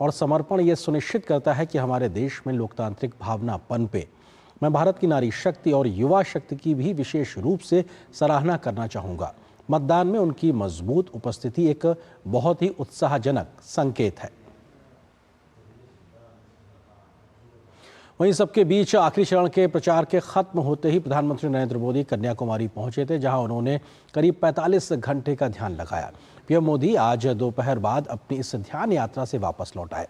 और समर्पण ये सुनिश्चित करता है कि हमारे देश में लोकतांत्रिक भावना पनपे। मैं भारत की नारी शक्ति और युवा शक्ति की भी विशेष रूप से सराहना करना चाहूँगा। मतदान में उनकी मजबूत उपस्थिति एक बहुत ही उत्साहजनक संकेत है। वहीं सबके बीच आखिरी चरण के प्रचार के खत्म होते ही प्रधानमंत्री नरेंद्र मोदी कन्याकुमारी पहुंचे थे, जहां उन्होंने करीब 45 घंटे का ध्यान लगाया। पीएम मोदी आज दोपहर बाद अपनी इस ध्यान यात्रा से वापस लौट आए।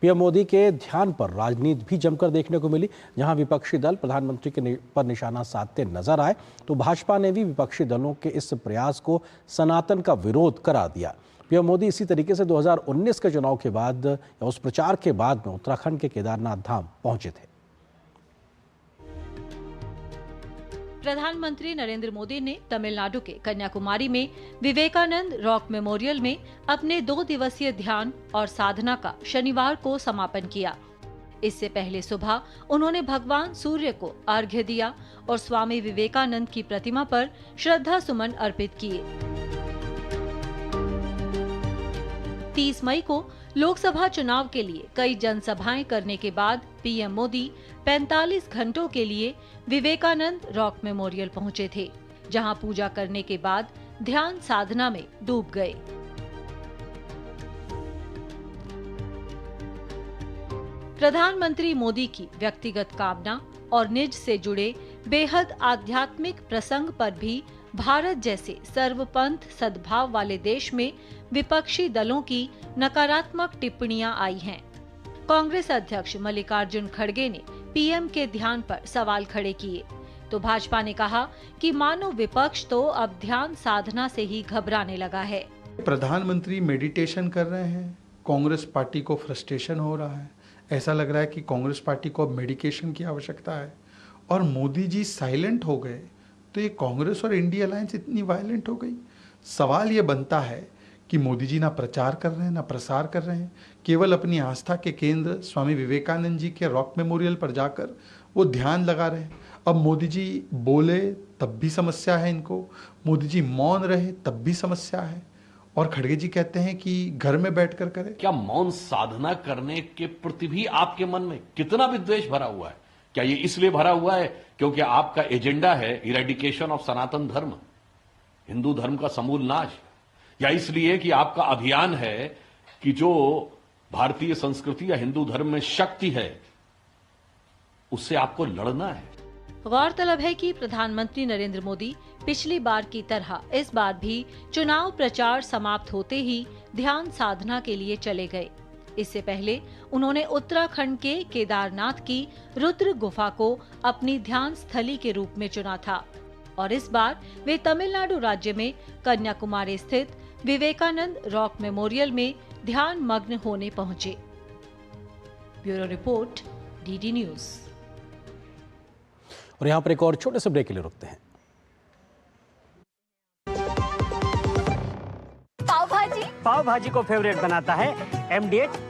पीएम मोदी के ध्यान पर राजनीति भी जमकर देखने को मिली। जहां विपक्षी दल प्रधानमंत्री के पर निशाना साधते नजर आए, तो भाजपा ने भी विपक्षी दलों के इस प्रयास को सनातन का विरोध करार दिया। पीएम मोदी इसी तरीके से 2019 के चुनाव के बाद या उस प्रचार के बाद में उत्तराखंड के केदारनाथ धाम पहुंचे थे। प्रधानमंत्री नरेंद्र मोदी ने तमिलनाडु के कन्याकुमारी में विवेकानंद रॉक मेमोरियल में अपने 2 दिवसीय ध्यान और साधना का शनिवार को समापन किया। इससे पहले सुबह उन्होंने भगवान सूर्य को अर्घ्य दिया और स्वामी विवेकानंद की प्रतिमा पर श्रद्धा सुमन अर्पित किए। 30 मई को लोकसभा चुनाव के लिए कई जनसभाएं करने के बाद पीएम मोदी 45 घंटों के लिए विवेकानंद रॉक मेमोरियल पहुंचे थे, जहां पूजा करने के बाद ध्यान साधना में डूब गए। प्रधानमंत्री मोदी की व्यक्तिगत कामना और निज से जुड़े बेहद आध्यात्मिक प्रसंग पर भी भारत जैसे सर्वपंथ सद्भाव वाले देश में विपक्षी दलों की नकारात्मक टिप्पणियां आई हैं। कांग्रेस अध्यक्ष मल्लिकार्जुन खड़गे ने पीएम के ध्यान पर सवाल खड़े किए, तो भाजपा ने कहा कि मानो विपक्ष तो अब ध्यान साधना से ही घबराने लगा है। प्रधानमंत्री मेडिटेशन कर रहे हैं, कांग्रेस पार्टी को फ्रस्ट्रेशन हो रहा है। ऐसा लग रहा है कि कांग्रेस पार्टी को अब मेडिकेशन की आवश्यकता है और मोदी जी साइलेंट हो गए तो ये कांग्रेस और इंडिया अलायंस इतनी वायलेंट हो गई। सवाल ये बनता है कि मोदी जी ना प्रचार कर रहे हैं ना प्रसार कर रहे हैं, केवल अपनी आस्था के केंद्र स्वामी विवेकानंद जी के रॉक मेमोरियल पर जाकर वो ध्यान लगा रहे हैं। अब मोदी जी बोले तब भी समस्या है इनको, मोदी जी मौन रहे तब भी समस्या है, और खड़गे जी कहते हैं कि घर में बैठकर करें। क्या मौन साधना करने के प्रति भी आपके मन में कितना विद्वेष भरा हुआ है? क्या ये इसलिए भरा हुआ है क्योंकि आपका एजेंडा है इरेडिकेशन ऑफ सनातन धर्म, हिंदू धर्म का समूल नाश, या इसलिए कि आपका अभियान है कि जो भारतीय संस्कृति या हिंदू धर्म में शक्ति है उससे आपको लड़ना है? गौरतलब है कि प्रधानमंत्री नरेंद्र मोदी पिछली बार की तरह इस बार भी चुनाव प्रचार समाप्त होते ही ध्यान साधना के लिए चले गए। इससे पहले उन्होंने उत्तराखंड के केदारनाथ की रुद्र गुफा को अपनी ध्यान स्थली के रूप में चुना था और इस बार वे तमिलनाडु राज्य में कन्याकुमारी स्थित विवेकानंद रॉक मेमोरियल में ध्यान मग्न होने पहुंचे। Bureau report, DD news. और यहाँ पर एक और छोटे से ब्रेक के लिए रुकते हैं। पाव भाजी को फेवरेट बनाता है MDH